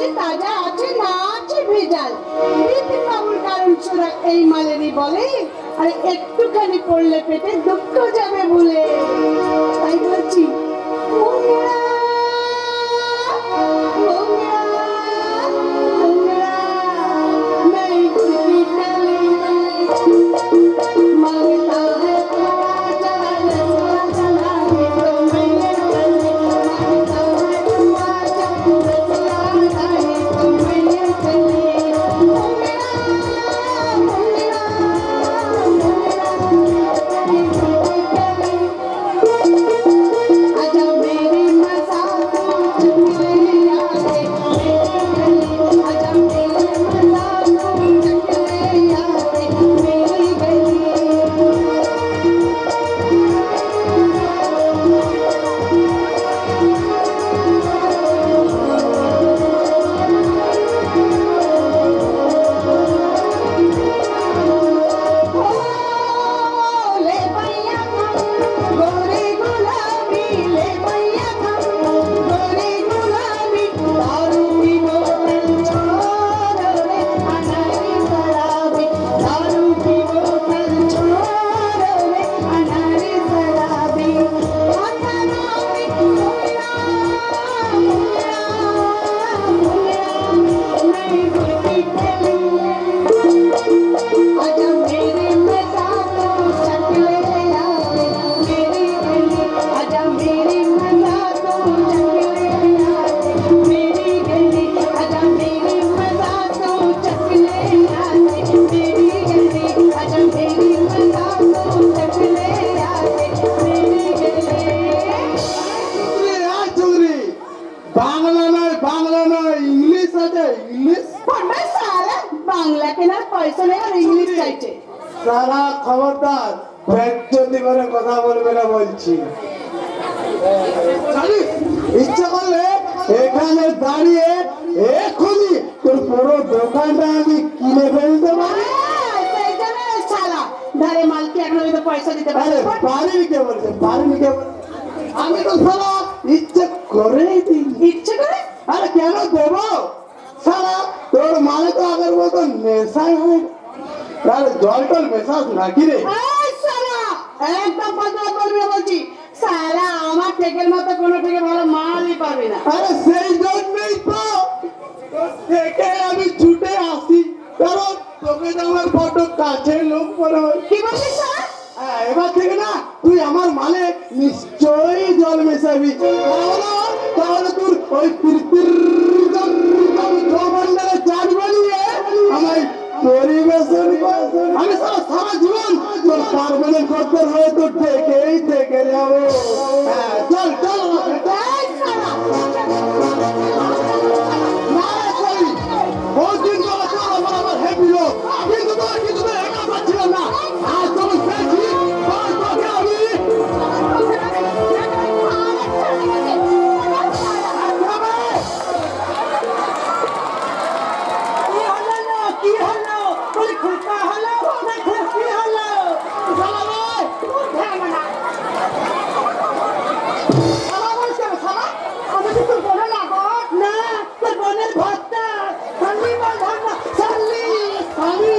আছে তাজা আছে না আছে ভেজাল। পেট পাবুর কারণ ছোড়া এই মালেরই বলে, আর একটুখানি পড়লে পেটে দুঃখ যাবে বলে। তাই বলছি মোংরা, মোংরা, মোংরা, मैं घुटी चली मांगता है ख्वाजा रसवा चलाने तो मैं ये चली, मांगता है ख्वाजा रसवा चलाने तो मैं ये चली। मोंगरा, मोंगरा, मोंगरा, मैं घुटी चली। आजा मेरी मज़ाक़ों चुगले यादे मेरी गली, आजा मेरी मज़ाक़ों चुगले यादे मेरी गली। ले भैया गोरी गुलाबी, ले भैया गोरी गुलाबी, दारू की बोतल छोड़ो रे अनारी शराबी, दारू की बोतल छोड़ो रे अनारी शराबी। अनारी मोंगरा, मोंगरा, मोंगरा, मैं घुटी चली। आजा मेरे मज़ाक़ों चकले यादे मेरी गली, आजा मेरी मज़ाक़ों चकले यादे मेरी गली, आजा मेरी मज़ाक़ों चकले यादे मेरी गली, आजा मेरी मज़ाक़ों चकले यादे मेरी गली। চৌধুরী বাংলা নয় ইংলিশ আছে ইংলিশ। পড়বে সারা বাংলা কেনার পয়সা নেই আর ইংলিশ চাইছে। সারা খবরদার বেজ্জতি করে কথা বলবে না বলছি। জানিস, ইচ্ছা করলে এখানে দাঁড়িয়ে এখনই তোর পুরো দোকানটা আমি কিনে ফেলতে পারি। সেই জন্য শালা ধারে মালকে এখন আমি তো পয়সা দিতে পারি আরে পারিনি কে বলছে, পারিনি কে বলছে? আমি তো সারা ইচ্ছে করেই দিই। ইচ্ছে করে। আরে কেন দেবো? সারা তোর মানে তো আগের মতো নেশাই হয়। আরে জল টল মেশাস নাকি রে? এই শালা একদম কথা বলবি না বলছি। শালা আমার ঠেকের মতো কোনো থেকে ভালো মালই পাবি না। আরে সেই জন্যই তো তোর থেকে আমি ছুটে আসি, কারণ তোকে তো আমার বড্ড কাছের লোক মনে হয়। কি বলছিস শালা? এবার থেকে না তুই আমার মালে নিশ্চয়ই জল মেশাবি, তাহলে তোর ওই জবানটাকে চার বানিয়ে আমায় পরিবেশন কর। আমি সারা জীবন তোর পারমানেন্ট করতে হয়ে তো থেকেই থেকে যাবো। চল চল এই শালা না করি বহুত দিন ধরে তো আমার হ্যাপি লোক, কিন্তু তো একা পাচ্ছিলাম না। আজ তোর পেয়েছি, তোকে আমি কি হলো? বলি খুঁটা হলো না খুঁটি হলো? শালা রে, ধ্যান না। শালা বলছে না, শালা? আমি কি তোর বোনের লাগত? না, তোর বোনের ভর্তা। শালি বল ধর না, শালি, শালি।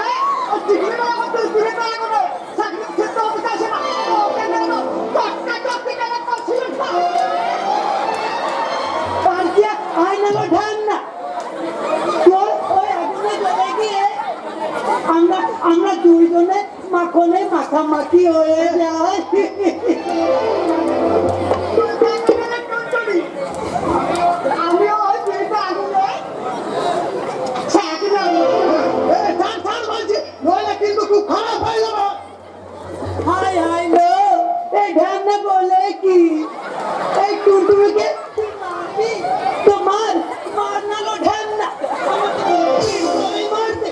এই, ও চিকনি বলা করতে, চিকনি বলা করতে। চাকরি ক্ষেত্রে অফিসে আসে না। ওকে কেন? টক্কা কেন করছিলেন না? পারতিয়া আয়না লো ধ্যান না। তোর ওই আগুনে জ্বলে গিয়ে আমরা দুইজনে মাখনে মাখামাখি হয়ে যায়। আমিও ওই দুইটা আগুনে ছাড় বলছি, নইলে কিন্তু খুব খারাপ হয়ে যাবে। হাই হাই লো, এই ধ্যান না বলে কি এই টুটুকে মারবি তো মার না লো ধ্যান না আমাকে মারতে।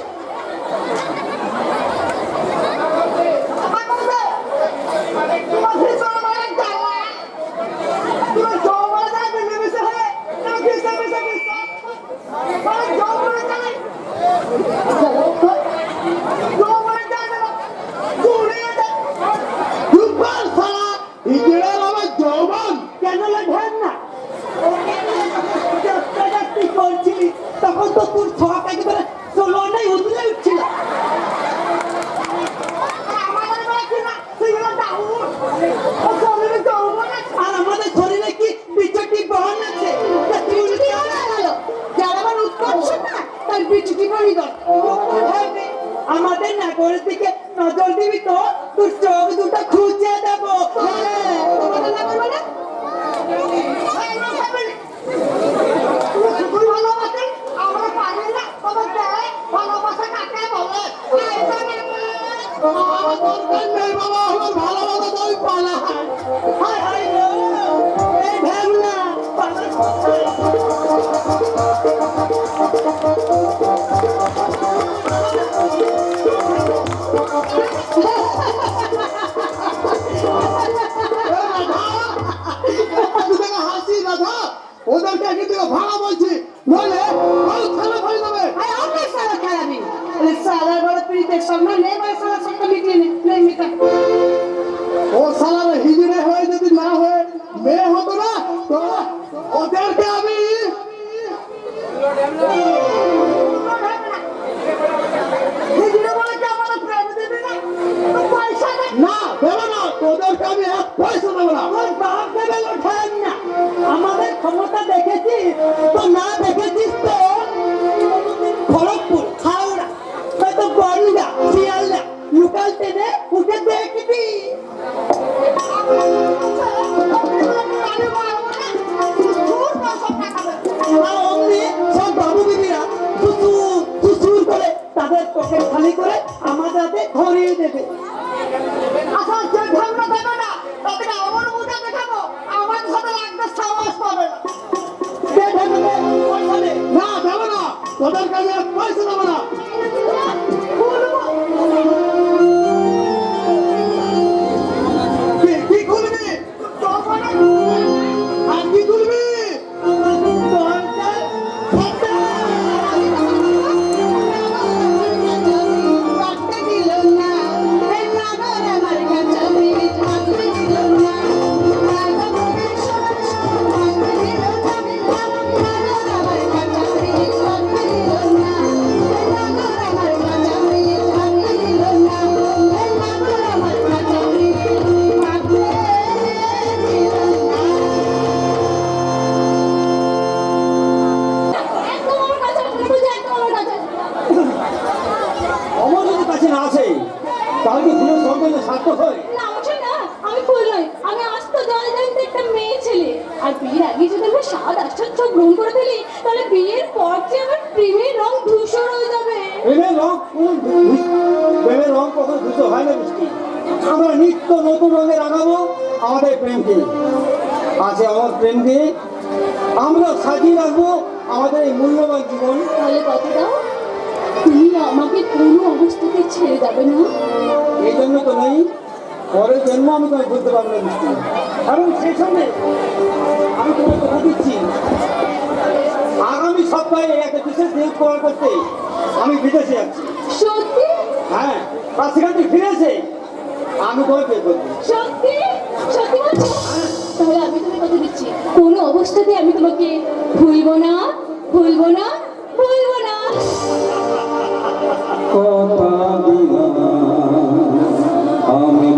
তো তোর ছক একেবারে চলনাই উঠলে উঠছিল। আমাদের বেলা কি না সেগুলো দাউর ও শরীরে যৌবন আছে আর আমাদের শরীরে কি বিচটি বহন আছে। বিচটি হয়ে গেল যার আবার উৎকর্ষ না তার বিচটি বনি দর আমাদের নাগরের দিকে নজর দিবি তো তোর চোখ দুটো খুঁজে দেবো। তোমাদের নাগর মানে আমরা পারি না তোমার দেয় ভালোবাসা কাকে বলে। বাবা আমার ভালোবাসা তুই পালা হায় হায় গো এই ভ্যাবলা হাসি রাধা ওদেরকে কিন্তু ভাড়া বলছি নইলে খেলা ফেলে দেবে। আমি সারা খারাপি সারা বড় প্রীতের সামনে নেই ভাই সারা সব মিটিয়ে নেই মিটা ও সালার হিজড়ে হয়ে যদি না হয়ে মেয়ে হতো না তো ওদেরকে আমি না দেবো না তোদেরকে আমি এক পয়সা দেবো না। আমার বাপ দেবে ওঠেন না আমাদের ক্ষমতা দেখেছিস তো না দেখেছিস তো কোনোদিন খড়গপুর হাওড়া হয়তো বনগা শিয়ালদা লোকাল ট্রেনে উঠে দেখবি। অমনি সব বাবু বিবিরা সুসুর করে তাদের পকেট খালি করে আমাদের হাতে ধরিয়ে দেবে। আচ্ছা যে ঝামেলা দেবে না তাদেরকে আমার মুখে দেখাবো আমার সাথে লাগতে সাহস পাবে না। না দেবো না তোদেরকে আমি এক পয়সা দেবো না। কি খুলবি আর কি খুলবি আমার যদি কাছে না আসে তাহলে কি ফুলের সৌন্দর্য সার্থক হয়? না ওঠে না, আমি ফুল নই, আমি আস্ত জলজন্ত একটা মেয়ে ছেলে। আর বিয়ের আগে যদি আমরা স্বাদ আশ্চর্য গ্রহণ করে ফেলি তাহলে বিয়ের পর যে আমার প্রেমের রং ধূসর হয়ে যাবে। প্রেমের রং কখন ধূসর হয় না বৃষ্টি। আমরা নিত্য নতুন রঙে রাঙাবো আমাদের প্রেমকে। আছে আমার প্রেমকে আমরা সাজিয়ে রাখবো আমাদের এই মূল্যবান জীবন। তাহলে কথা দাও, তুমি আমাকে কোনো অবস্থাতে ছেড়ে যাবে না। এই জন্য তো নেই পরের জন্ম আমি তোমায় বলতে পারবো না বৃষ্টি। এবং সেই সঙ্গে আমি তোমাকে কথা দিচ্ছি আগামী সপ্তাহে একটা বিশেষ নিয়োগ করার করতে আমি বিদেশে যাচ্ছি। সত্যি? হ্যাঁ আর সেখান থেকে ফিরে এসে আমি তোমায় বিয়ে করবো। সত্যি সত্যি বলছো? তাহলে আমি তোমায় কথা দিচ্ছি কোনো অবস্থাতে আমি তোমাকে ভুলবো না, ভুলবো না, ভুলবো না। আমি কথা আমি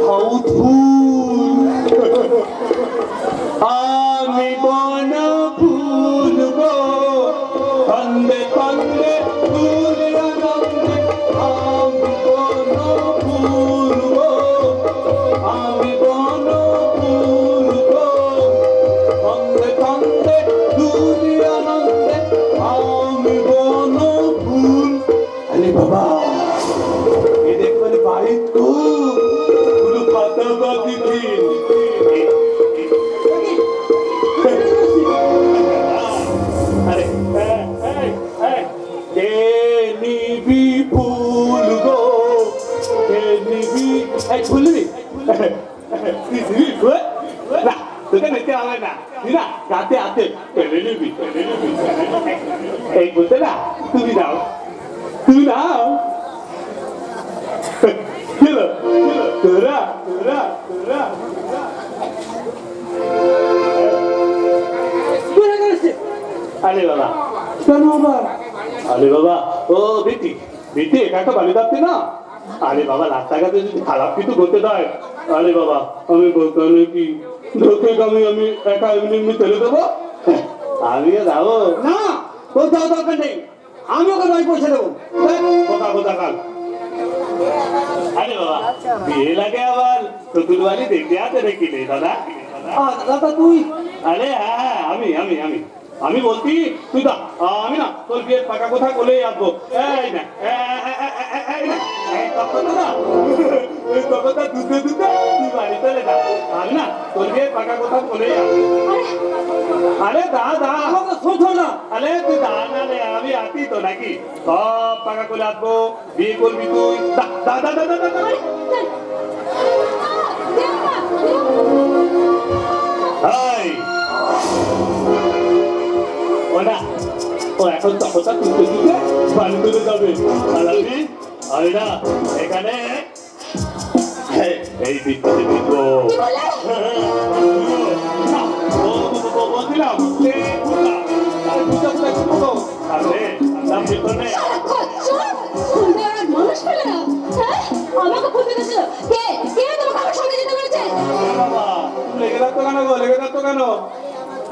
হাউস ফুল আমি বন ফুল গো কান্দে কান্দে তুলে আনন্দে আমি বন ফুল গো আমি বন ফুল গো কান্দে কান্দে তুলে আনন্দে আমি বন ফুল আরে বাবা এ দেখবেন বাড়ি তো পুরো পাতা বাতি দিন আরে কে নিবি ফুল গো কে নিবি এই ফুলবি তুই দিবি ফুল না তোকে নিতে হবে না তুই না গাতে হাতে পেলে নিবি এই বলতে না তুমি দাও তুমি দাও Kilo, তোরা আরে বাবা কেন আবার আরে বাবা ও বেটি একা একা বালি যাচ্ছে না আরে বাবা রাস্তাঘাটে যদি খারাপ কিছু করতে দেয় আরে বাবা আমি বলতে কি লোকে আমি একা এমনি চলে দেবো আমিও যাবো না তোর যাওয়া দরকার নেই আমি ওকে বাড়ি পৌঁছে দেবো কথা কাল আরে বাবা বিয়ে লাগে আবার শ্বশুর বাড়ি দেখতে আছে নাকি রে দাদা দাদা তুই আরে হ্যাঁ আমি বলছি তুই দা আমি না তোর বিয়ের পাকা কথা বলেই আসবো এই না তুই বাড়ি চলে যা আমি না তোর বিয়ের পাকা কথা বলেই আসবো আরে দা শোনো না আরে তুই দা না রে আমি আসি তো নাকি সব পাকা করে আসবো বিয়ে করবি তুই দা ও এখন তখনটা তুলতে বাড়ি তুলে যাবে আমি না এখানে এই বিদ্যুতে বিদ্য বলছিলাম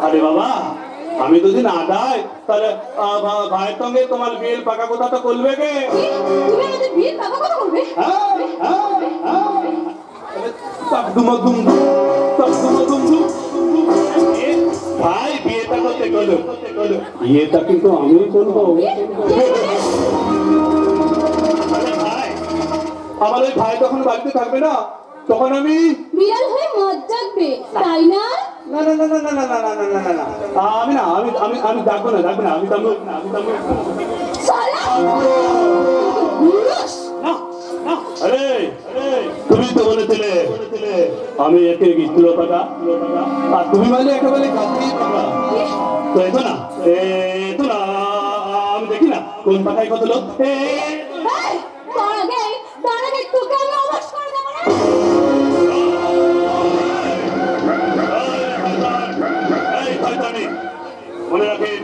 আরে বাবা আমি যদি না যাই তাহলে ভাইয়ের সঙ্গে তোমার বিয়ের পাকা কথা তো করবে কে ভাই বিয়েটা করতে গেলো বিয়েটা কিন্তু আমি করবো ভাই আমার ওই ভাই তখন বাড়িতে থাকবে না তখন আমি বিড়াল হয়ে মদ জাগবে তাই না আমি ডাকবো না আমি যাবো আরে তুমি তো বলেছিলে আমি একে গিয়েছিল পাকা আর তুমি বলে একেবারে গাছেই পাকা তো এতো না আমি দেখি না কোন পাকায় কত লোক মনে রাখেন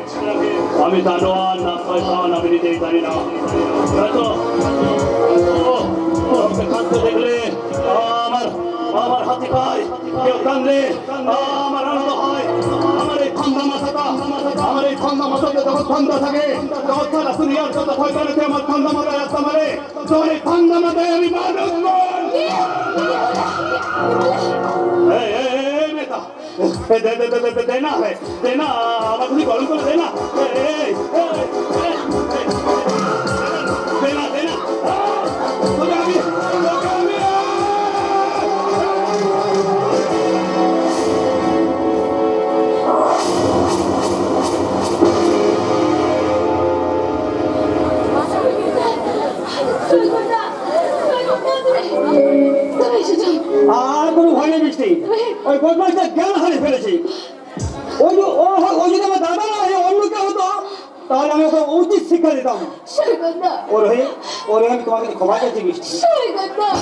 আমি জানোয়ার না পয়সান আমি নিজেই জানি না দেখলে আমার হাতে খায় কেউ কান্দলে আমার আনন্দ হয় আমার এই ঠান্ডা মাথাতে যখন ঠান্ডা থাকে তখন সারা দুনিয়ার যত শয়তানেতে আমার ঠান্ডা মাথায় আসতে পারে তখন এই ঠান্ডা মাথায় আমি মানুষ দেনা আমার তুমি গরম করে দেনা আর কোনো ভয় নেই বৃষ্টি ওই বদমাসটা জ্ঞান হারিয়ে ফেলেছি ওই যদি আমার দাদা না হয় অন্য কেউ হতো তাহলে আমি ওকে উচিত শিক্ষা দিতাম ওর হয়ে আমি তোমাকে ক্ষমা চাইছি বৃষ্টি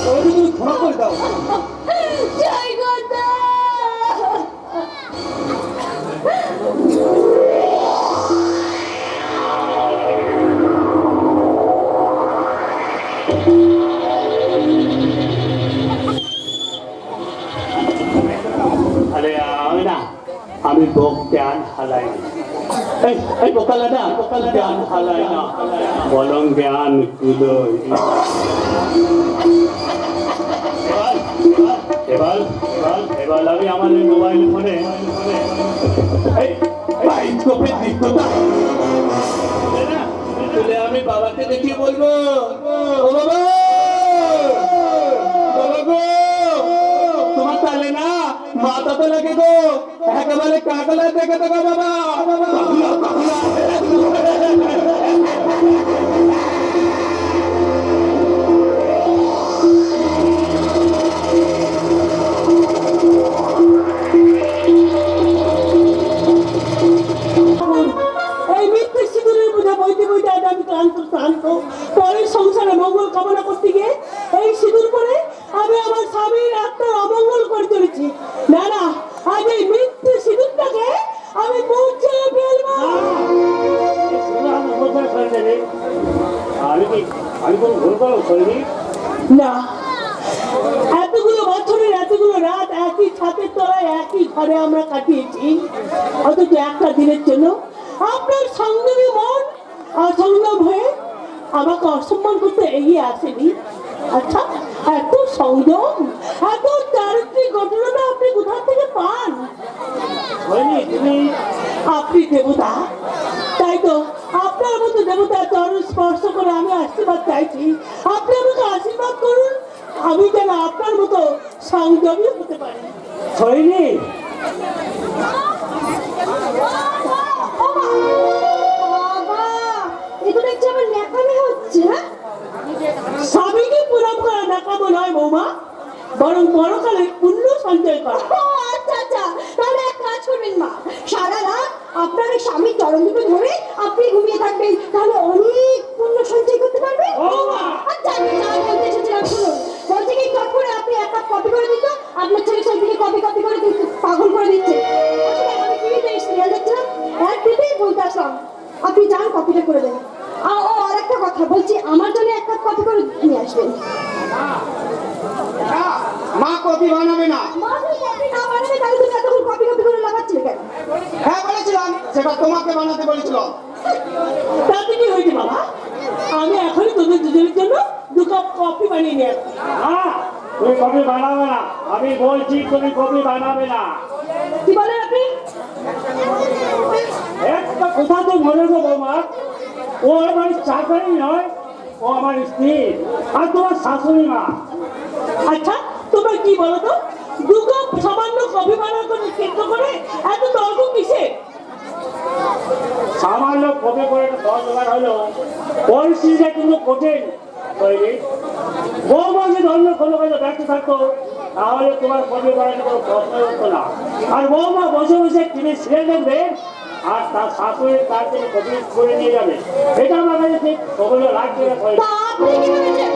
ওই তুমি ক্ষমা করে দাও আমি জ্ঞান হালাই না। এই বোকালা জ্ঞান হালাই না, বরং জ্ঞান কুলোই। এবার আমি আমার মোবাইল ফোনে আমি বাবাকে দেখিয়ে বলবো, ও বাবা, তোমার তাহলে না মাথা তো লাগে গো, একেবারে কাকলা দেখে দেবো বাবা। এই মৃত্যু সিঁদুরের বোঝা বইতে বইতে আজ আমি ক্লান্ত। পরের সংসারে মঙ্গল কামনা করতে গিয়ে এই সিঁদুর পরে আমি আমার স্বামীর আত্মার অমঙ্গল করে চলেছি। না, আজ এই মৃত্যু সিঁদুরটাকে আমি মুছে ফেলবো। আমি কোনো ভুল করো শরীর না, এতগুলো বছরের এতগুলো রাত একই ছাদের তলায় একই ঘরে আমরা কাটিয়েছি, অথচ একটা দিনের জন্য আপনার সংযমী মন অসংযম হয়ে আমাকে অসম্মান করতে এগিয়ে আসেনি। আচ্ছা, এত সংযম, এত চারিত্রিক ঘটনাটা আপনি কোথা থেকে পান? আপনি দেবতা, তাই তো আপনার মতো দেবতা চরণ স্পর্শ করে আমি আশীর্বাদ চাইছি। আপনি আমাকে আশীর্বাদ করুন, আমি যেন আপনার মতো সংযমী হতে পারি। হয়নি বাবা, এটা দেখছি আমার ন্যাকামি হচ্ছে। হ্যাঁ, স্বামীকে প্রণাম করা নাকামো নয় বৌমা, বরং পরকালে পুণ্য সঞ্চয় করা। ও আচ্ছা, তাহলে এক কাজ করবেন মা, সারা রাত আপনার এই স্বামীর চরণ দুটো ধরে আপনি ঘুমিয়ে থাকবেন, তাহলে অনেক পুণ্য সঞ্চয় করতে পারবেন। আচ্ছা, আমি যা বলতে এসেছিলাম শুনুন, বলছি কি চট করে আপনি এক কাপ কফি করে দিত, আপনার ছেলে সেদিকে কফি করে দিচ্ছে, পাগল করে দিচ্ছে। আসলে আমি টিভিতে সিরিয়াল দেখছিলাম, এক দিতেই বলতে আসলাম আপনি যান কফিটা করে দেন। ও আর একটা কথা বলছি, আমার জন্য এক কাপ কফি করে নিয়ে আসবেন। মা কফি বানাবে না। মা যদি কফি না বানাবে তাহলে তুমি এতক্ষণ কফি করে লাগাচ্ছিলে কেন? হ্যাঁ বলেছিলাম, সেটা তোমাকে বানাতে বলেছিলাম। তাতে কি হয়েছে বাবা, আমি এখনই তোদের দুজনের জন্য 2 কাপ কফি বানিয়ে নিয়ে আসছি। তুমি কফি বানাবে না, আমি বলছি তুমি কফি বানাবে না। কি বলেন আপনি? একটা কথা তো মনে রাখো বৌমা, ও আমার চাকরি নয়, ও আমার স্ত্রী আর তোমার শাশুড়ি মা। আচ্ছা, তোমরা কি বলো তো, 2 কাপ সামান্য কফি বানানোর জন্য চেষ্টা করে এত তর্ক কিসে? সামান্য কফি করে দশ জোগাড় হলো, পরিস্থিতিটা কিন্তু কঠিন তৈরি। বৌমা যদি অন্য কোনো কাজে ব্যস্ত থাকতো তাহলে তোমার কফি বানাতে কোনো প্রশ্ন হতো না। আর বৌমা বসে বসে টিভি সিরিয়াল দেখবে আর তার শাশুড়ি তার থেকে কফি করে নিয়ে যাবে, এটা আমার কাছে ঠিক ওগুলো লাগবে না। তা আপনি কি ভেবেছেন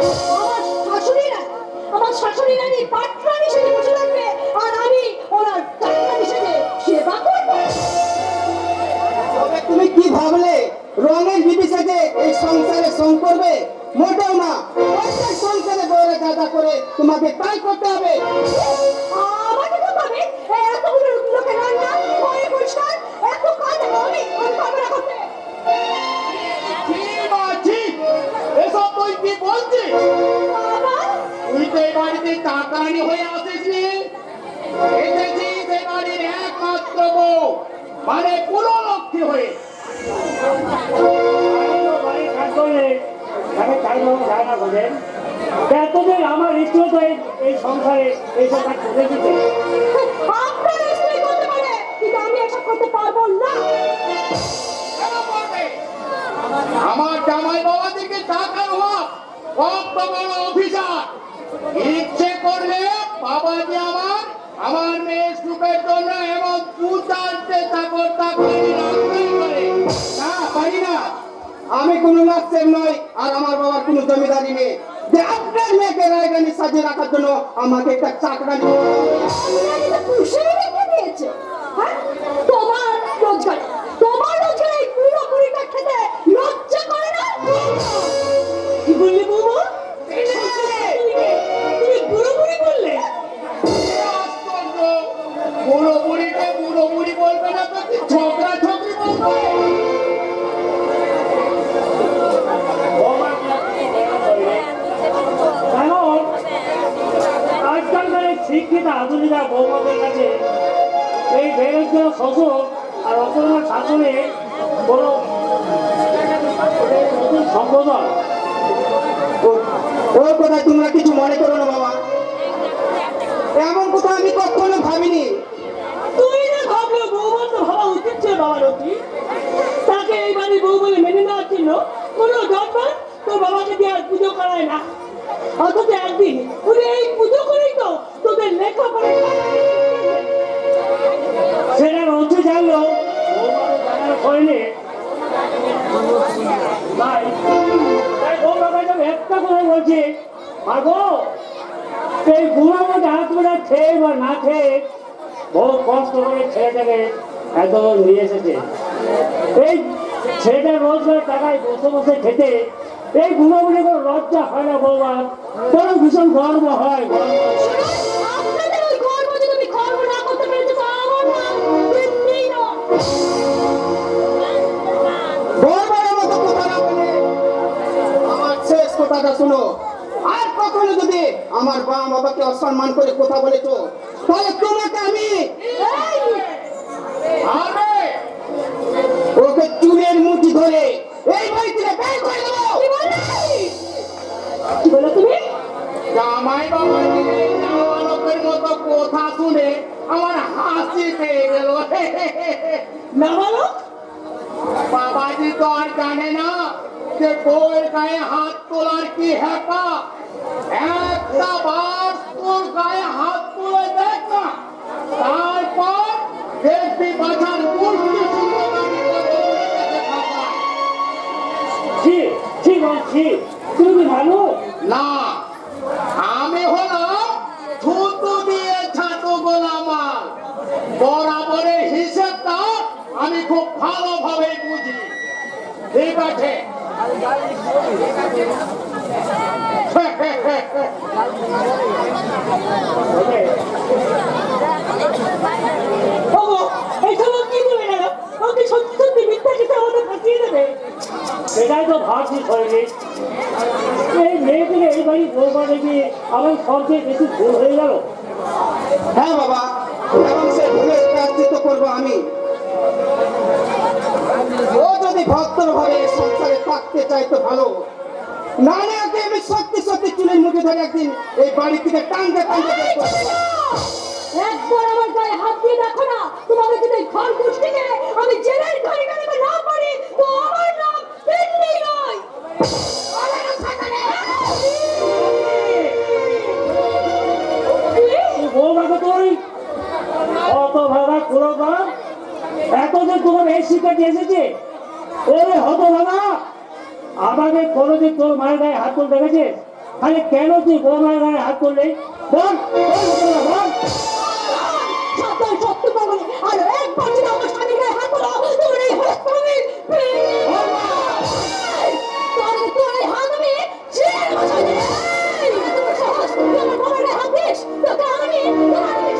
আমার শাশুড়ি রানী পাটরানী সেজে বসে থাকবে আর আমি ওনার চাকরানী সেজে সেবা করব? তবে তুমি কি ভাবলে রঙের বিবি সেজে এই সংসারে সং করবে? মোটেও না, প্রত্যেক সংসারে বউরে যা করে তোমাকে তাই করতে হবে। আমাকে তো পাবে এতগুলো লোকের রান্না ঘরে পরিষ্কার এত কাজ আমি পারবো না করতে। এসব তুই কি বলছিস? বাবা, তুই তো এই বাড়িতে চাকরানি হয়ে আসিসনি, এসেছিস এই বাড়ির একমাত্র বউ, মানে কুললক্ষ্মী হয়ে। এতদিন আমার ইচ্ছে তো এই সংসারে এইসব কাজ করে দিতে। আপনার স্ত্রী করতে পারে কিন্তু আমি এসব করতে পারবো না। কেন পারবে? আমার জামাই বাবা থেকে টাকার হক কত বড় অফিসার, ইচ্ছে করলে বাবাজি আমার মেয়ের সুখের জন্য এমন 2-4টে চাকর চাকরানি রাখতেই পারে। না, পারি না। আমি কোনো লাচ্ছের নই, আর আমার বাবার কোনো জমিদারি নেই যে আপনার মেয়েকে রায়রানি সাজিয়ে রাখার জন্য আমাকে একটা চাকরানি। আপনাকে তো পুরুষেরই রেখে দিয়েছে। হ্যাঁ, তোমার রোজগারে এই পুরো পুরিটা খেতে লজ্জা করে না? কি বললে বৌমা? তুমি পুরোপুরি বললে? আশ্চর্য, বুড়ো বুড়িকে বুড়ো বুড়ি বলবে না একটা আধুনিকা বৌমাদের কাছে এই বেরেন্দ্র শ্বশুর আর অপূর্ণ শাসনে কোনো নতুন সম্বোধন। ওর কথা তোমরা কিছু মনে করো না বাবা, এমন কথা আমি কখনো ভাবিনি। তুই না ভাবলে বৌমার তো ভাবা উচিত ছিল বাবার অতি। তাকে এই বাড়ি বউ বলে মেনে নেওয়ার জন্য কোনো দরকার তোর বাবাকে দিয়ে আর পুজো করায় না। অথচ একদিন ওদের এই পুজো করেই তো তোদের লেখাপড়া সেটা রঞ্জু জানলো বৌমাকে জানার করেনি তাই বৌমাকে যখন একটা করে বলছে মাগো এই বুড়োর মধ্যে হাত মেলা খেয়ে বা না খেয়ে বহু কষ্ট করে ছেলেটাকে এত নিয়ে এসেছে। এই ছেলেটা রোজগার টাকায় বসে বসে খেতে এই বুড়ো বুড়ি কোনো লজ্জা হয় না বৌমার, বড় ভীষণ গর্ব হয়। আপনাদের ওই গর্ব যদি তুমি গর্ব না করতে পেরেছো তো আমার নাম এমনিই না। বড় মতো কথা না বলে আমার শেষ কথাটা শুনো। আর কখনো যদি আমার বাবাকে অসম্মান করে কথা বলেছো তাহলে তোমাকে আমি আরে ওকে চুলের মুঠি ধরে এই বাড়ি থেকে বের করে দেবো। কি বলো তুমি? জামাই বাবার নাবালকের মতো কথা শুনে আমার হাসি পেয়ে গেল। না বলো বাবাজি তো আর জানে না যে বউয়ের গায়ে হাত তোলার কি হ্যাপা। একটা বার তোর গায়ে হাত তুলে দেখ না, তারপর দেখবি বাজার মূর্তি ঠিক বলছি, তুমি ভালো না। আমি হলাম থুতু দিয়ে ছাতু গোলামাল, বরাবরের হিসেবটা আমি খুব ভালোভাবে বুঝি। ঠিক আছে ওগো এইসব কি বলে গেল? ওকে সত্যি সত্যি মিথ্যা কিছু আমাদের ফাঁসিয়ে দেবে। সেটাই তো ভাবছি শরীরে এই মেয়েটিকে এই বাড়ি বৌমা দেখি আমার সবচেয়ে বেশি ভুল হয়ে গেল। হ্যাঁ বাবা, এবং সে ভুলের প্রায়শ্চিত্ত করবো আমি। ও যদি ভক্তর ভাবে সংসারে থাকতে চাই তো ভালো, না না ওকে আমি সত্যি সত্যি চুলের মুঠে ধরে একদিন এই বাড়ি থেকে টানতে টানতে বের করে দেবো। একবার আমার গায়ে হাত দিয়ে দেখো না, তোমাকে যদি এই ঘর গোষ্ঠীকে আমি জেলের ঘরে গাড়িতে না পারি তো আমার নাম এমনি নয়। বৌমাকে তুই অত ভাবা কোনো বাপ এত যে তোমার এই শিক্ষা দিয়ে এসেছে ওরে হত ভাবা আমাকে কোনোদিন তোর মায়ের গায়ে হাত তুলতে দেখেছে? তাহলে কেন তুই বৌমার গায়ে হাত তুললে বল বল সাতার সত্য পাবো আর একবার যদি আমার স্বামীর গায়ে হাত তোলো তোমার এই হাত আমি তাহলে তোর এই হাত আমি ছেড়ে বসাই দেব। তোমার সাহস তুই আমার বাবার গায়ে হাত দিস তোকে আমি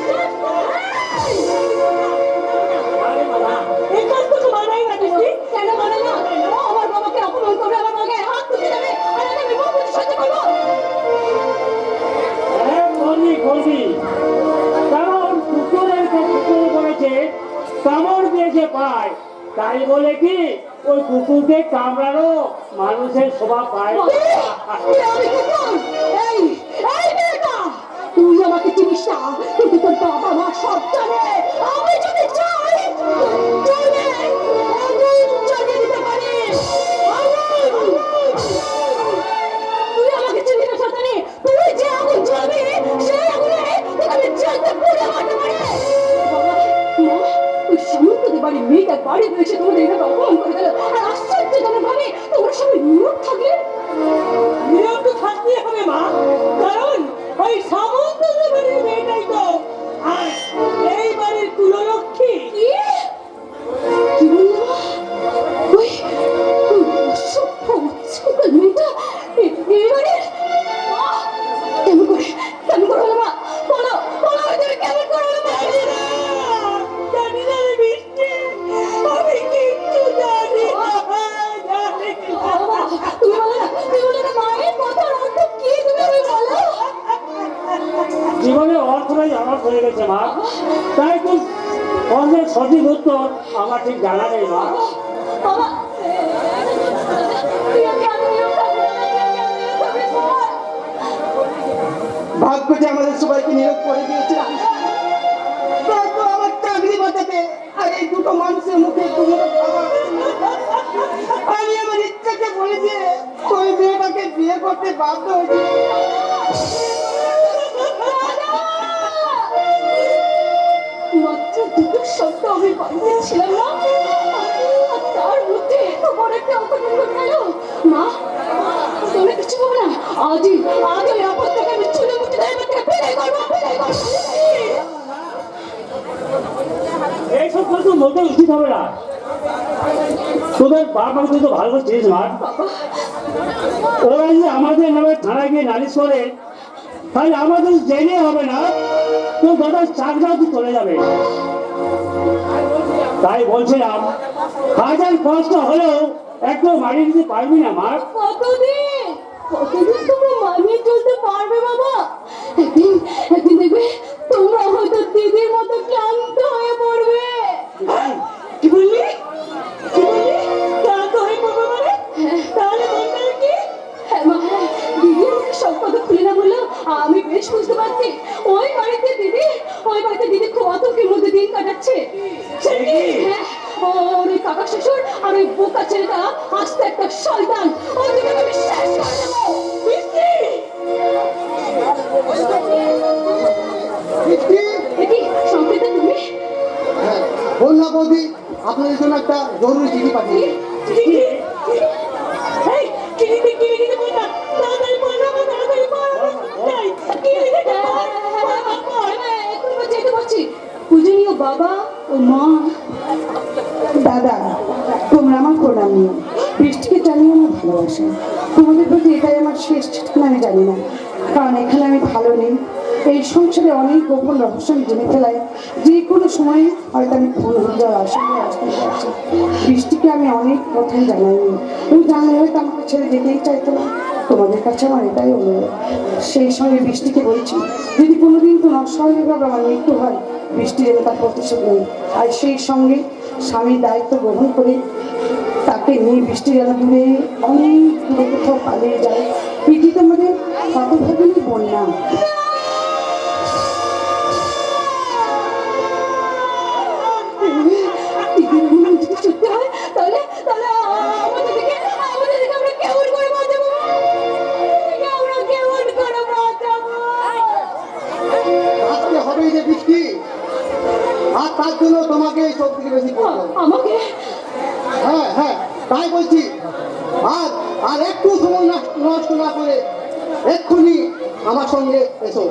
শেষ করব। আরে বাবা এই কাজ তো মানাই না দিদি। কেন মানে না? ও আমার বাবাকে অপমান করবে, আমার বাবাকে হাত তুলে দেবে আর আমি বউ বলে সহ্য করবো। করবি কারণ কুকুরের কুকুর বলেছে কামড় দিয়েছে পায়, তাই বলে কি ওই কুকুরকে কামড়ানো মানুষের স্বভাব পায়? আমি কুকুর? এই এই মেয়েটা তুই আমাকে চিনিস না, কিন্তু তোর বাবা মা সব জানে। আমি যদি চাই চলে আগুন জ্বালিয়ে দিতে পারি। আগুন! তুই আমাকে চিনিস না সন্তানি, তুই যে আগুন জ্বালবি সেই আগুনে তোকে আমি জ্বালতে পুড়ে মারতে পারি। বাবা মা ওই সামন্তদের বাড়ির মেয়েটা বাড়ি এসে তোমাদের এভাবে অপমান করে গেল আর আশ্চর্যজনক ভাবে তোমার সবাই নীরব থাকলে। নিয়ম তো থাকতেই হবে মা, কারণ ওই সামন্তদের বাড়ির মেয়েটাই তো আর এই বাড়ির কুললক্ষ্মী। কি? কি বললে মা? ওই অসভ্য উচ্ছৃঙ্খল মেয়েটা এবারে কেমন করে হলো মা? বলো বলো তুমি কেমন করে হলো মা? জানি না রে বৃষ্টি, আমি কিচ্ছু হয়ে গেছে মা, তাই তো অনেক সঠিক উত্তর আমার ঠিক জানা নেই মা। বাবা তুই আমি আগে এরকম থাকবো না, তুই আমি আগে এরকম থাকবি বল। ভাগ্য যে আমাদের সবাইকে নিয়োগ করে দিয়েছে, তারপর আমার চাকরি বাঁচাতে আর এই দুটো মানুষের মুখে দুমুঠো খাবার। আমি আমার ইচ্ছাকে বলে যে ওই মেয়েটাকে বিয়ে করতে বাধ্য হয়েছি। মাত্র দুটো সপ্তাহ আমি বাড়িতে ছিলাম না, আর তার মধ্যে এত বড় একটা অঘটন ঘটে গেল। মা তুমি কিছু বলো না, আজই ওই আপদ থেকে আমি চুলে মুঠি ধরে আমার থেকে বিদায় করবো, বিদায় করবো। এইসব করে তো মোটে উচিত হবে না। তোদের বাবার তুই তো ভালো করে চিনিস মা, ওরা যে আমাদের নামে থানায় গিয়ে নালিশ করে, তাহলে আমাদের জেনে হবে না তো দাদার চাকরাও তো চলে যাবে। তাই বলছিলাম হাজার কষ্ট হলেও একটু মানিয়ে দিতে পারবি না মা? কতদিন কতদিন তোমরা মানিয়ে চলতে পারবে বাবা? একদিন একদিন দেখবে তোমরা হয়তো দিদির মতো ক্লান্ত হয়ে পড়বে। কি বললি? কি বললি? ক্লান্ত হয়ে পড়বে মানে? তাহলে বলবে কি? হ্যাঁ মা, হ্যাঁ, দিদি আমাকে সব কথা খুলে না বললো আমি বেশ বুঝতে পারছি। ওই বাড়িতে দিদি খুব আতঙ্কের মধ্যে দিন কাটাচ্ছে। হ্যাঁ, ওর ওই কাকা শ্বশুর আর ওই বোকা ছেলেটা আস্তে একটা শয়তান, ওই দিকে আমি শেষ করে দেবো। বৃষ্টি! বৃষ্টি! এটি সংকেতা তুমি? হ্যাঁ, বন্যা বৌদি আপনাদের জন্য একটা জরুরি চিঠি পাঠিয়ে। চিঠি? এই, চিঠিতে কি লিখেছে বল না? তাড়াতাড়ি বল না, তাড়াতাড়ি বল। এই, কি লিখেছে বল? এখনই বলছি, এই তো বলছি। পূজনীয় বাবা ও মা, দাদা তোমরা আমার প্রণাম নিও। বৃষ্টিকে জানিয়ে আমার ভালোবাসা, তোমাদের প্রতি এটাই আমার শেষ ঠিকানা। আমি জানি না, কারণ এখানে আমি ভালো নেই। এই সংসারে অনেক গোপন রহস্য আমি জেনে ফেলাই, যে কোনো সময় হয়তো আমি ফোন হয়ে যাওয়ার আশঙ্কা আসতে পারছি। বৃষ্টিকে আমি অনেক কথাই জানাইনি, তুমি জানলে হয়তো আমাকে ছেড়ে যেতেই চাইতো না। তোমাদের কাছে আমার এটাই অনুরোধ। সেই সঙ্গে বৃষ্টিকে বলছি, যদি কোনোদিন কোনো অস্বাভাবিকভাবে আমার মৃত্যু হয়, বৃষ্টি যেন তার প্রতিশোধ নেই। আর সেই সঙ্গে স্বামীর দায়িত্ব গ্রহণ করে তাকে নিয়ে বৃষ্টি যেন দূরে অনেক দূরে কোথাও পালিয়ে যায়। পৃথিবীতে আমাদের হতভাগিনী বন্যা। দিদির মনে যদি সত্যি হয় তাহলে তাহলে আমাদের দিকে আমরা কেমন করে বাঁচাবো? আমরা কেমন করে বাঁচাবো? আজকে হবেই যে বৃষ্টি, আর তার জন্য তোমাকে এই সব থেকে বেশি করতে হবে। আমাকে হ্যাঁ হ্যাঁ, তাই বলছি। আর আর একটু সময় নষ্ট না করে এক্ষুনি আমার সঙ্গে এসো।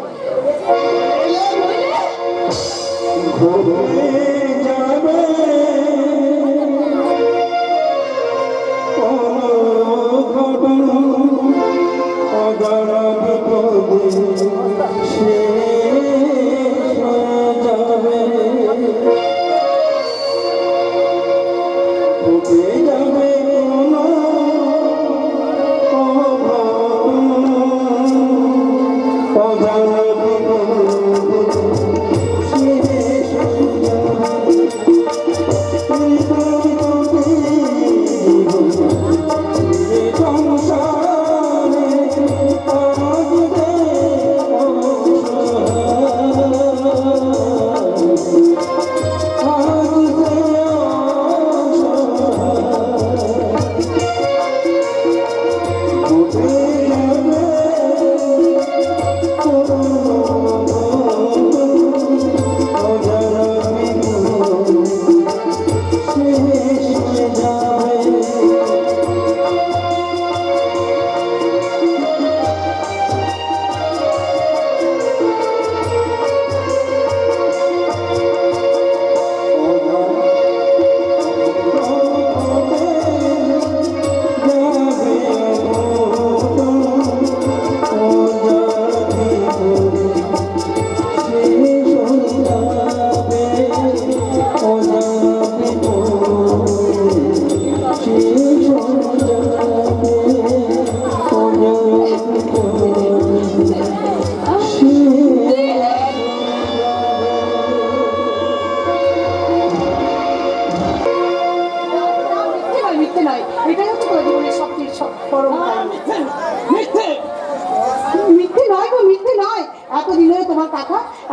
Oh,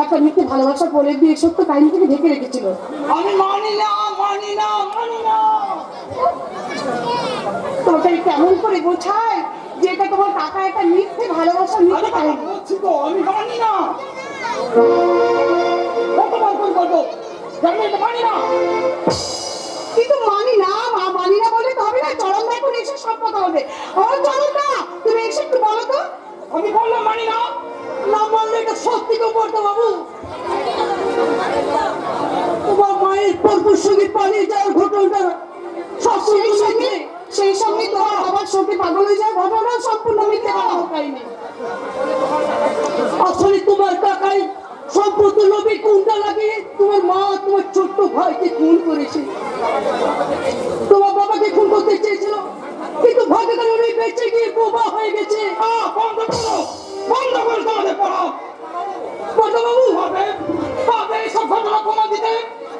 একটা মিথ্যে ভালোবাসার প্রলেপ দিয়ে সত্য কাহিনীটাকে ঢেকে রেখেছিল। আমি মানি না, মানি না, মানি না। তোমাকে আমি কেমন করে বোঝাই যে এটা তোমার কাকা একটা মিথ্যে ভালোবাসার মিথ্যে আমি কাহিনী। বলছি তো, আমি মানি না। কতবার ফোন করবো? জানি এটা মানি না। কিন্তু মানি না মানি না বলে তো হবে না, চরম দা এখন এসে সব কথা বলবে। ও চরম দা, তুমি এসে একটু বলো তো। আমি বললাম মানি না। না মানলে এটা সত্যি কেউ করতো বাবু। তোমার মায়ের পরপুর সঙ্গে পালিয়ে যাওয়ার ঘটনাটা সেই সঙ্গে তোমার বাবার শোকে পাগল হয়ে যায় ঘটনা সম্পূর্ণ মিথ্যে কাহিনী। আসলে তোমার কাকাই সম্পত্তি লোভে কোনটা লাগিয়ে তোমার মা তোমার ছোট্ট ভাইকে খুন করেছে। তোমার বাবাকে খুন করতে চেয়েছিল, কিন্তু ভাগ্যের কারণে বেঁচে গিয়ে বোবা হয়ে গেছে। বন্ধ করো, বন্ধ করো তোমাদের পড়া। বাবু পাবে, পাবে এইসব ঘটনা প্রমাণ দিতে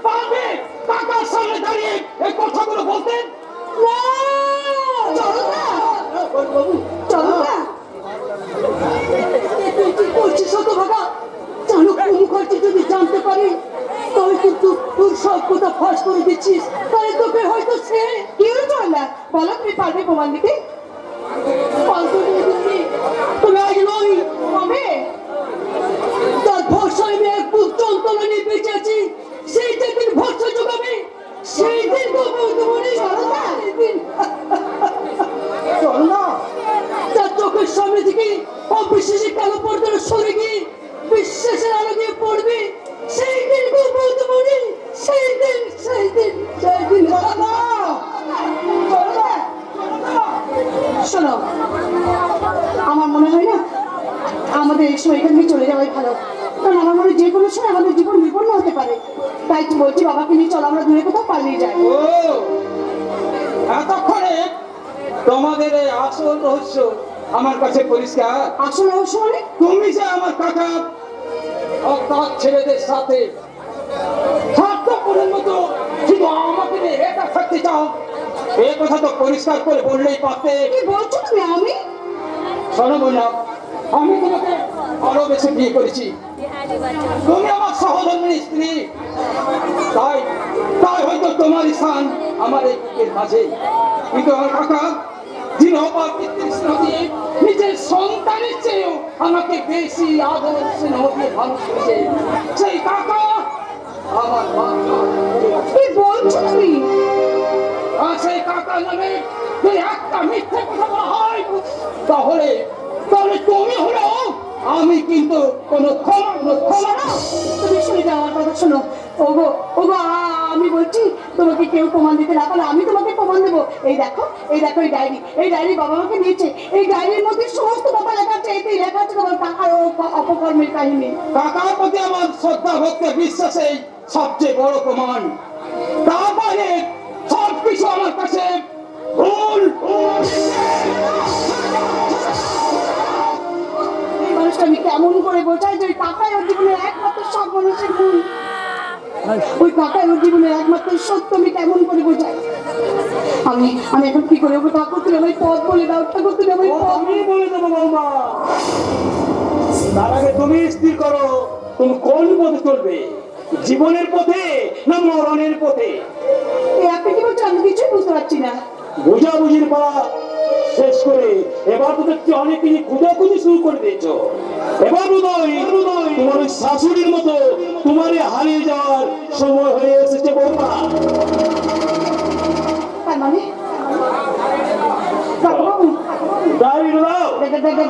পারবে। কাকার সামনে দাঁড়িয়ে এই কথাগুলো বলতে। চলো না বাবু চলো না। তুই কি করছিস শতভাগা? জানো মুখার্জি যদি জানতে পারে তাহলে কিন্তু তোর সব কথা ফাঁস করে দিচ্ছিস, তাহলে তোকে হয়তো সে কি হলো চল না, বলো তুমি পারবে প্রমাণ দিতে? পাল্টে দিয়ে দিচ্ছি। তবে আজ নয়, হবে তার ভরসায় আমি এক বুক যন্ত্রণা নিয়ে বেঁচে আছি। সেই যেদিন ভরসা যোগাবে সেই দিন মনে চলো না। চল না। তার চোখের সামনে থেকে অবিশ্বাসী কালো পর্দার সরে গিয়ে বিশ্বাসের আলো দিয়ে পড়বে সেই দিন মনে, সেই দিন সেই দিন সেই দিন। চল না। চল না। শোনো, আমার মনে হয় না আমাদের এই সময় এখান থেকে চলে যাওয়াই ভালো, কারণ আমার মনে হয় যে কোনো সময় আমাদের জীবন বিপন্ন হতে পারে। তাই তো বলছি বাবাকে নিয়ে চলো আমরা দূরে কোথাও পালিয়ে যাই। ও, এতক্ষণে তোমাদের এই আসল রহস্য আমার কাছে পরিষ্কার। আসল রহস্য মানে? তুমি যে আমার কাকা ও তার ছেলেদের সাথে স্বার্থপরের মতো শুধু আমাকে নিয়ে একা থাকতে চাও, এই কথা তো পরিষ্কার করে বললেই পারতে। কি বলছো তুমি? আমি শোনো বললাম, আমি তোমাকে ভালোবেসে বিয়ে করেছি। তুমি আমার সহধর্মিনী স্ত্রী, তাই তাই হয়তো তোমার স্থান আমার এই বুকের মাঝে। কিন্তু আমার কাকা যিনি অপার পিতৃস্নেহ দিয়ে নিজের সন্তানের চেয়েও আমাকে বেশি আদর স্নেহ দিয়ে মানুষ করেছে, সেই কাকা আমার মা। কি বলছো তুমি? আর সেই কাকার নামে যদি একটা মিথ্যে কথা বলা হয় তাহলে তাহলে তুমি হলো আমি কিন্তু কোনো ক্ষমা শোনো, তুমি শুনে যাও আমার কথা শোনো। ওগো ওগো আমি বলছি তোমাকে কেউ প্রমাণ দিতে না পারলে আমি তোমাকে প্রমাণ দেবো। এই দেখো এই দেখো এই ডায়েরি, এই ডায়েরি বাবা আমাকে দিয়েছে। এই ডায়েরির মধ্যে সমস্ত কথা লেখা আছে। এতেই লেখা আছে তোমার কাকার অপকর্মের কাহিনী। কাকার প্রতি আমার শ্রদ্ধা ভক্তি বিশ্বাসেই সবচেয়ে বড় প্রমাণ। তারপরে সব কিছু আমার কাছে ভুল। এই মানুষটা আমি কেমন করে বোঝাই যে ওই কাকাই ওর জীবনের একমাত্র সব মানুষের ভুল, ওই কাকাই ওর জীবনের একমাত্র সত্য আমি কেমন করে বোঝাই। আমি আমি এখন কি করে ওকে ঠাকুর তুমি আমার পথ বলে দাও, ঠাকুর তুমি আমার পথ। আমি বলে দেবো বৌমা। তার আগে তুমি স্থির করো তুমি কোন পথে চলবে, জীবনের পথে না মরণের পথে? এই আপনি কি বলছেন? আমি কিছুই বুঝতে পারছি না। বুঝাবুঝির পালা শেষ করে এবার তো দেখছি অনেক কিছু খুঁজাখুঁজি শুরু করে দিয়েছ। এবার বোধহয় তোমার ওই শাশুড়ির মতো তোমার হারিয়ে যাওয়ার সময় হয়ে এসেছে বৌমা। তার মানে কাকুবাবু, ডায়েরি দাও।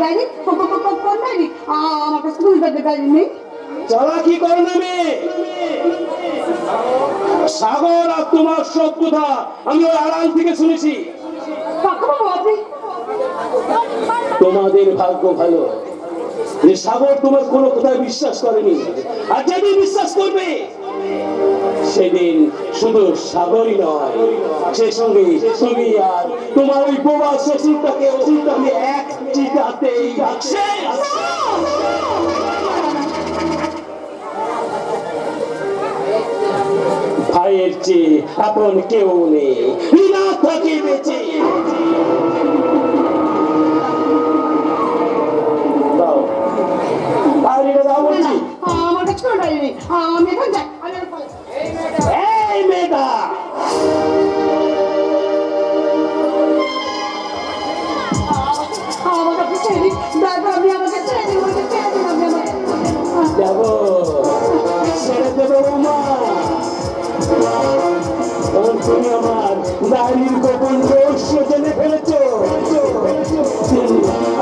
ডায়েরি কোন ডায়েরি? আমার কাছে কোনো ডায়েরি নেই। চালাকি করো না মেয়ে। সাগর আর তোমার সব কথা আমি ওই আড়াল থেকে শুনেছি। কাকুবাবু আপনি তোমাদের ভাগ্য ভালো যে সাগর তোমার কোনো কথায় বিশ্বাস করেনি, আর যেদিন বিশ্বাস করবে সেদিন শুধু সাগরই নয়, সে সঙ্গে তুমি আর তোমার ওই বোবা শ্বশুরটাকে আমি এক চিতাতেই শেষ। ভাইয়ের চেয়ে আপন কেউ নেই, না থাকে বেঁচে। দাও, ডায়েরিটা দাও বলছি। আমার কাছে পারিনি। আমি এখন যাই, আমি এখন পালাই। এই মেয়েটা আমাকে আপনি ছেড়ে দিন, দয়া করে আপনি আমাকে ছেড়ে দিন, আমাকে ছেড়ে দিন, আপনি আমাকে। যাবো ছেড়ে দেবো মা। তখন তুমি আমার নারীর গোপন রহস্য জেনে ফেলেছো।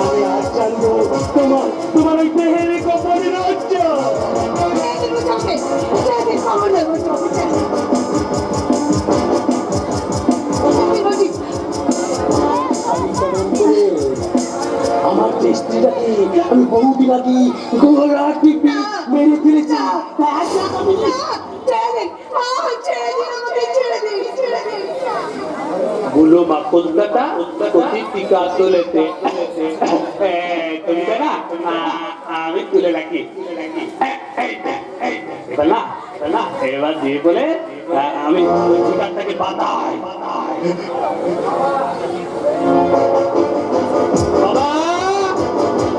আমি আজ জানবো তোমার ওই দেহের গোপন রহস্য। ছেড়ে দিন বলছি আমাকে, ছেড়ে দিন, আমার নয় বলছি আমাকে, ছেড়ে দিন। বলছি, আমি কেমন করে আমার যে স্ত্রীটাকে আমি বহুদিন আগে গোলা টিপি মেরে ফেলেছি তা আজ রাত আমি না, ছেড়ে দিন, ছেড়ে দিন, আমাকে ছেড়ে দিন, ছেড়ে দিন। গুলো মাকুলটা কোটি টিকা তুলেতে তুলবে না আমি তুলে রাখি এবার না এবার দিয়ে বলে আমি ওই টিকাটাকে বাঁধাই বাবা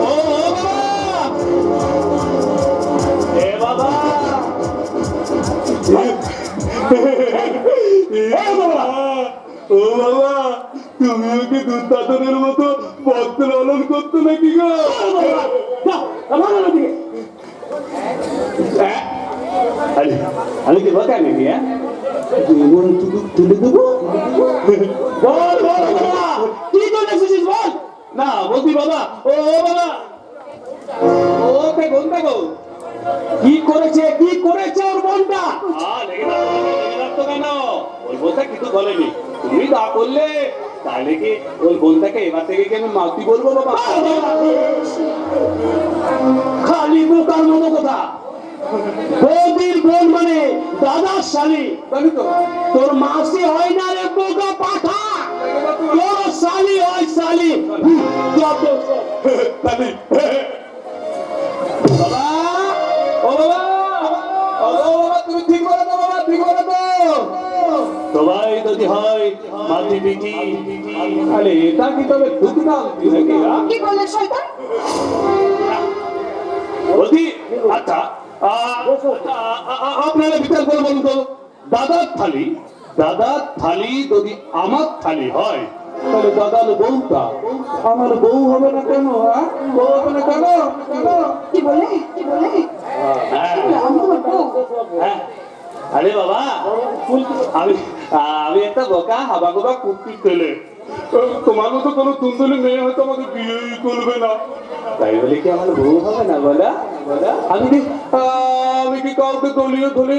ও বাবা এ বাবা ও বাবা তুমি ওকে দুধ দাদনের মতো বস্ত্র লালন করতো নাকি গো আমি কি বোকা নাকি হ্যাঁ তুলে দেবো বল বল বাবা কি চলে এসেছিস বল না বলছি বাবা ও বাবা ওকে বোনটা গো কি করেছে ওর বোনটা লেগে রাখতো কেন ওর বোনটা কিছু বলেনি তুমি তা করলে তাহলে কি ওর বোনটাকে এবার থেকে কি আমি মালতি বলবো বাবা খালি বোকার মতো কথা বৌদির বোন মানে দাদার শালি জানি তো তোর মাসি হয় না রে বোকা পাঠা তোর শালি হয় শালি যত সব শালি বাবা ও বাবা ও বাবা তুমি ঠিক বলে দাও বাবা ঠিক বলে দাও সবাই যদি হয় মাটি পিটি আরে এটা কি তবে দুধ দাম নাকি কি বললে শয়তান? বলছি আচ্ছা আপনারা বিচার করে বলুন তো দাদার থালি যদি আমার থালি হয় তাহলে দাদার বউটা আমার বউ হবে না কেন হ্যাঁ বউ হবে না কেন কি বলে? হ্যাঁ আরে বাবা আমি একটা বোকা হাবা গোবা কুর্তি ছেলে তোমার মতো কোনো তুন্দুলি মেয়ে হয়তো আমাকে বিয়েই করবে না তাই বলে কি আমার বউ হবে না বলা আমি কি কাউকে দলীয় ধরে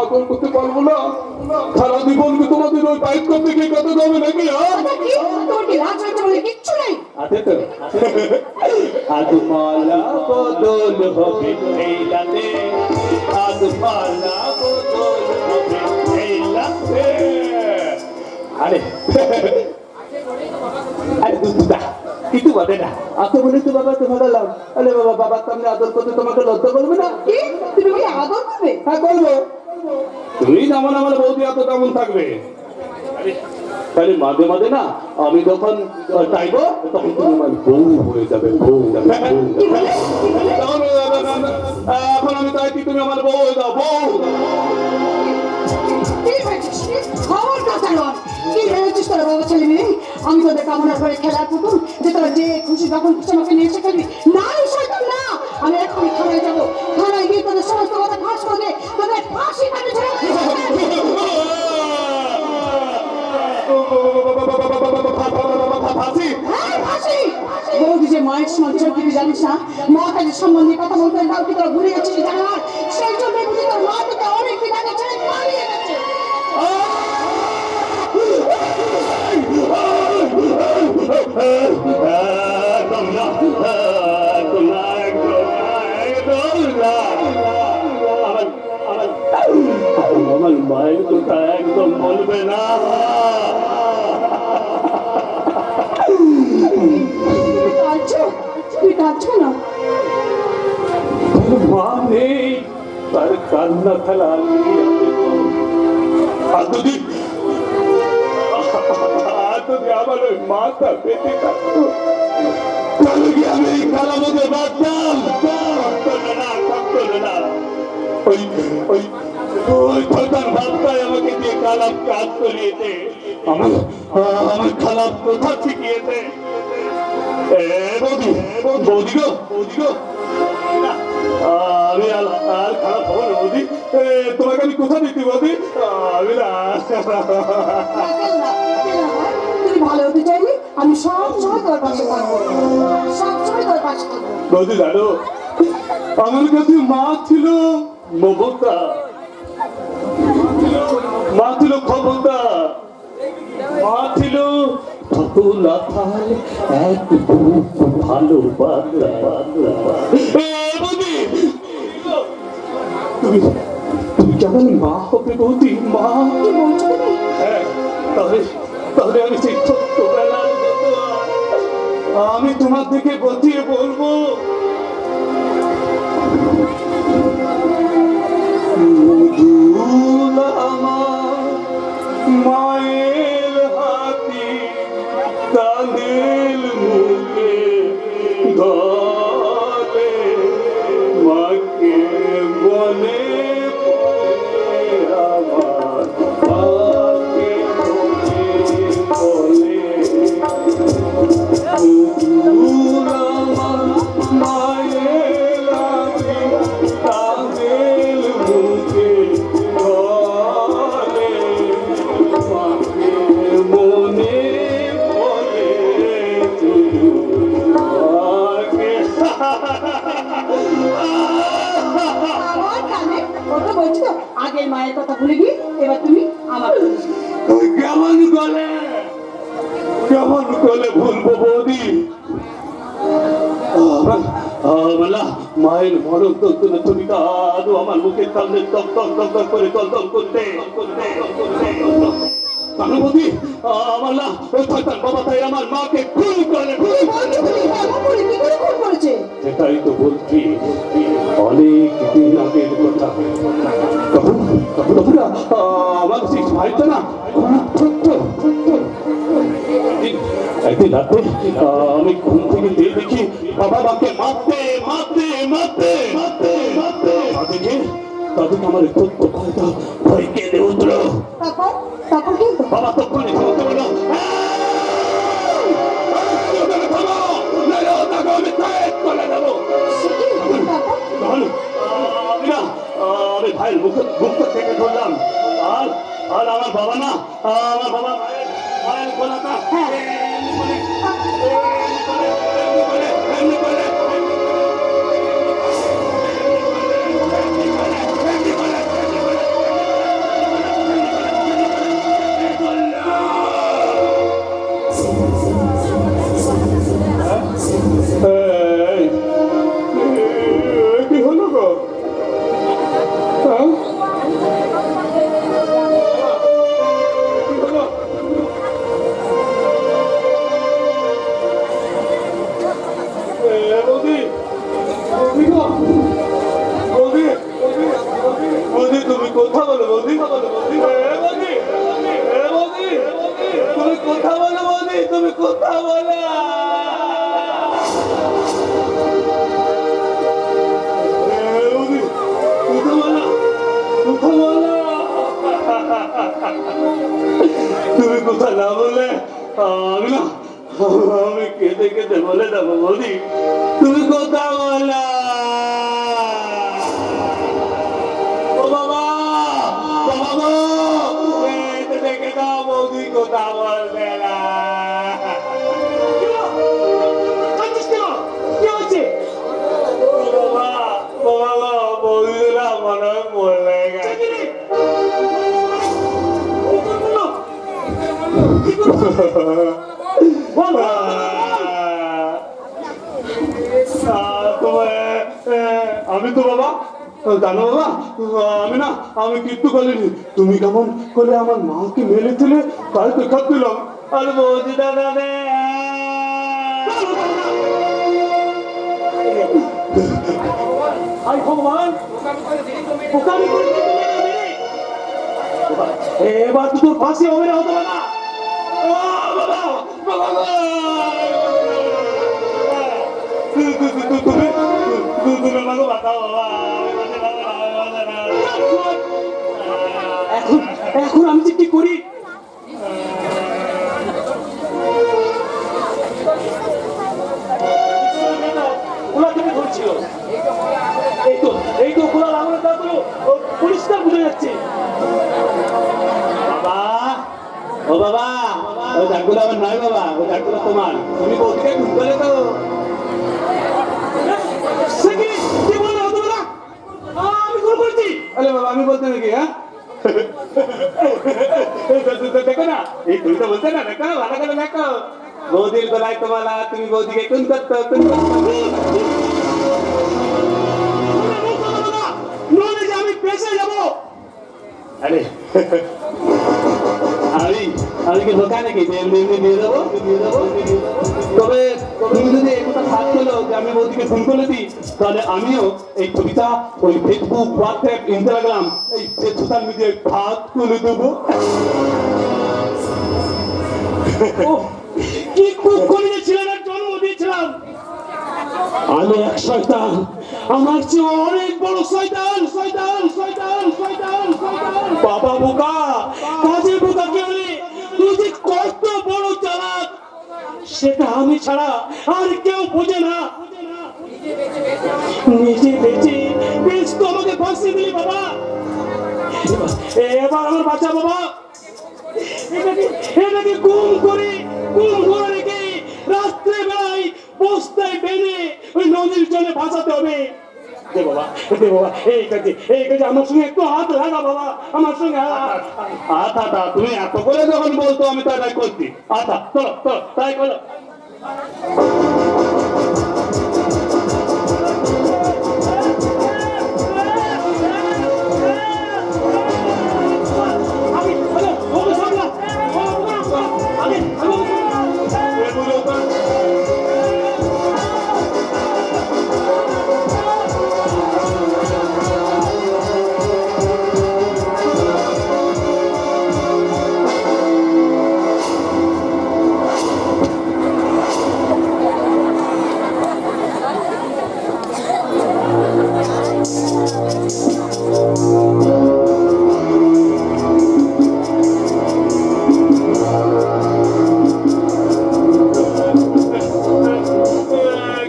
আদর করতে পারবো না সারা জীবন কি তোমাদের ওই বাইক করতে গিয়ে কত যাবে নাকি তোর কি লাজ হয়েছে বলে কিচ্ছু নেই? আছে তো আদমালা বদল হবে এই রাতে আদমালা বদল হবে এই রাতে আরে দুধটা কিছু বলে না আপনি বলি তো বাবা তোমাকে লাভ আরে বাবার সামনে আদর করতে তোমাকে লজ্জা করবে না কি? তুমি কি আদর করবে? হ্যাঁ করবো তুমি যেমন আমার বৌদি এত তেমন থাকবে তাহলে মাঝে মাঝে না আমি যখন চাইবো তখন তুমি আমার বউ হয়ে যাবে বউ এখন আমি চাইছি তুমি আমার বউ হয়ে যাও বউ খবর কথা নয় কি ভেবেছিস তোরা বাবা ছেলে মেয়ে আমি তোদের কামনা করে খেলার পুতুল যে তোরা যে খুশি যখন খুশি আমাকে নিয়ে এসে খেলবি না শয়তান না আমি এখনই থানায় যাবো থানায় গিয়ে তোদের সমস্ত কথা ফাঁস করে তোদের ফাঁসি কাটে বৌদি যে মায়ের সমান চোখে জানিস না মা কাজের সম্বন্ধে কথা বলতে তাও কি তোরা ভুলে গেছিস জানার সেই জন্য বুঝি তোর মা তোকে অনেক দিন আগে ছেড়ে পালিয়ে গেছে আমার মায়ের কথা একদম বলবে না তুই কাঁদছো না মা নেই তার কান্না খেলা যদি আমার ওই মাথা পেটে থাকতো তাহলে কি আমি এই খেলার মধ্যে বাঁচতাম না ওই ওই ওই খোদার বাপটাই আমাকে দিয়ে খারাপ কাজ করিয়েছে, আমার আমার খারাপ কথা শিখিয়েছে। বৌদি বৌদি গো, বৌদি গো, আমি আর খারাপ হবো না বৌদি, তোমাকে আমি কোথা দিচ্ছি বৌদি, আমি না। তুমি ভালো হতে চাইলে আমি সব সময় তোর পাশে থাকবো, সব সময় তোর পাশে থাকবো। বৌদি জানো, আমার কাছে মা ছিল মমতা, মা ছিল ক্ষমতা, মা ছিল সফলতার এক ভালোবাসা। বৌদি তুমি তুমি কেমন মা হবে বৌদি, মা? কি বলছো তুমি? হ্যাঁ, তাহলে তাহলে আমি সেই ছোট্টবেলার মতো আমি তোমার দিকে বসিয়ে বলবো, মধুর আমার মায়ের হাতি কাঁদিল মুখে ধরে, মাকে বলে আমার মাকে বলে মধুর আমার মায়ের হাতি কাঁদিল মুখে ধরে, মাকে মনে পড়ে মাকে। আমার কানে কথা বলছো তো, আগের মায়ের কথা ভুলে গিয়ে এবার তুমি আমার কেমন করে ভুলবো বৌদি? মায়ের মরণ তন্ত্রে তুমি আদৌ আমার মুখের সামনে টক টক টক টক করে টল টল করতে বৌদি, আমার না ওই শয়তান বাবা তাই আমার মাকে খুন করে, করেছে। সেটাই তো বলছি, অনেক দিন আগের কথা। তখন আমার সেই ভাইটা না একদিন রাতে আমি ঘুম থেকে দিয়ে দেখি বাবা মাকে মারতে মারতে মারতে মারতে মারতে দেখে তাদের আমার ভয় কেঁদে উঠলো। তারপর তারপর কি হলো? বাবা তখন বলতে বললো, আমি সাইড করে দেবো। আমি ভাইয়ের মুখ থেকে ধরলাম, আর আর আমার বাবা না, আমার বাবা মায়ের গলাটা কি হলো গো? তুমি কথা বলো বৌদি, তুমি কথা বলো বৌদি, তুমি কথা বলো। তুমি কথা না বলে আমি না, আমি কেঁদে কেঁদে বলে দেবো বৌদি, তুমি কথা বলো। ও বাবা, ও বাবা, দেখে দাও বৌদি কথা বলবে না। কি হচ্ছে? বাবা বৌদিরা মনে হয় মরে গেছে। আমি তো বাবা জানো বাবা, আমি না, আমি কিচ্ছু করিনি। তুমি কেমন করে আমার মাকে মেরেছিলে তাই তো খাচ্ছিলাম। আর বৌদি দাদা রে, আই ভগবান, এবার তো তোর ফাঁসি হবে না, হতো না। বাবা বাবা তুমি আমাকে বাঁচাও বাবা। এখন আমি যে কি করি? ওলা থেকে ধরছিল, এই তো খোলা লাগানোর তারপরে পরিষ্কার বুঝে যাচ্ছে। বাবা, ও বাবা, ওই ঝাড়গুলো আমার নয় বাবা, ওই ঝাড়গুলো তোমার। তুমি বৌদিকে খুন করলে তো। সে কি বললো তোমরা? আমি খুন করেছি? আরে বাবা, আমি বলতে নাকি? হ্যাঁ, দেখো না, এই তুমি তো বলতে না, দেখো ভালো করে দেখো। বৌদির গলায় তো মালা, তুমি বৌদিকে খুন করতো, খুন করতো। নইলে যে আমি পেশে যাবো। আরে আমি কি বোকা নাকি যে এমনি এমনি দিয়ে দেবো? তবে তুমি যদি এই কথা সাথ করলো যে আমি বৌদিকে ফোন করে দিই, তাহলে আমিও এই ছবিটা ওই ফেসবুক, হোয়াটসঅ্যাপ, ইনস্টাগ্রাম, এই সোশ্যাল মিডিয়ায় ভাগ করে দেবো। কি খুব করে ছেলেটার জন্ম দিয়েছিলাম। আমি এক শয়তান, আমার চেয়ে অনেক বড় শয়তান, শয়তান, শয়তান, শয়তান, শয়তান। বাবা বোকা, কাজে বোকা কে হলে তুই যে কত বড় চালাক সেটা আমি ছাড়া আর কেউ বোঝে না। নিজে বেঁচে বেশ তো আমাকে ফাঁসিয়ে দিলি বাবা। এবার আমার বাচ্চা বাবা, এটাকে গুম করে রেখে রাত্রে বেলায় বস্তায় বেঁধে ওই নদীর জলে ভাসাতে হবে। দে বাবা, এই কাজে আমার সঙ্গে একটু হাত লাগা বাবা, আমার সঙ্গে আচ্ছা, তুমি এত করে যখন বলতো আমি তাই করছি। আচ্ছা, চলো চলো, তাই করো।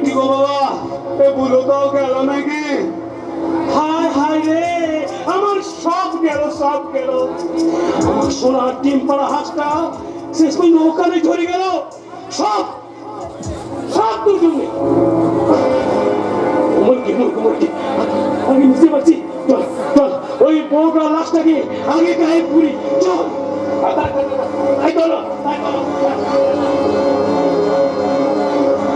কি গো বাবা, এ বুলো তো গেল নাকি? হায় হায় রে, আমার সব গেল, সব গেল। আমার সোনার ডিম পাড়া হাঁসটা শেষ পর্যন্ত ওখানে ঝরে গেল। সব তোর জন্য। মুরগি, আমি বুঝতে পারছি। চল চল, ওই বউটার লাশটাকে আগে গায়ে পুরি। চল, চলো।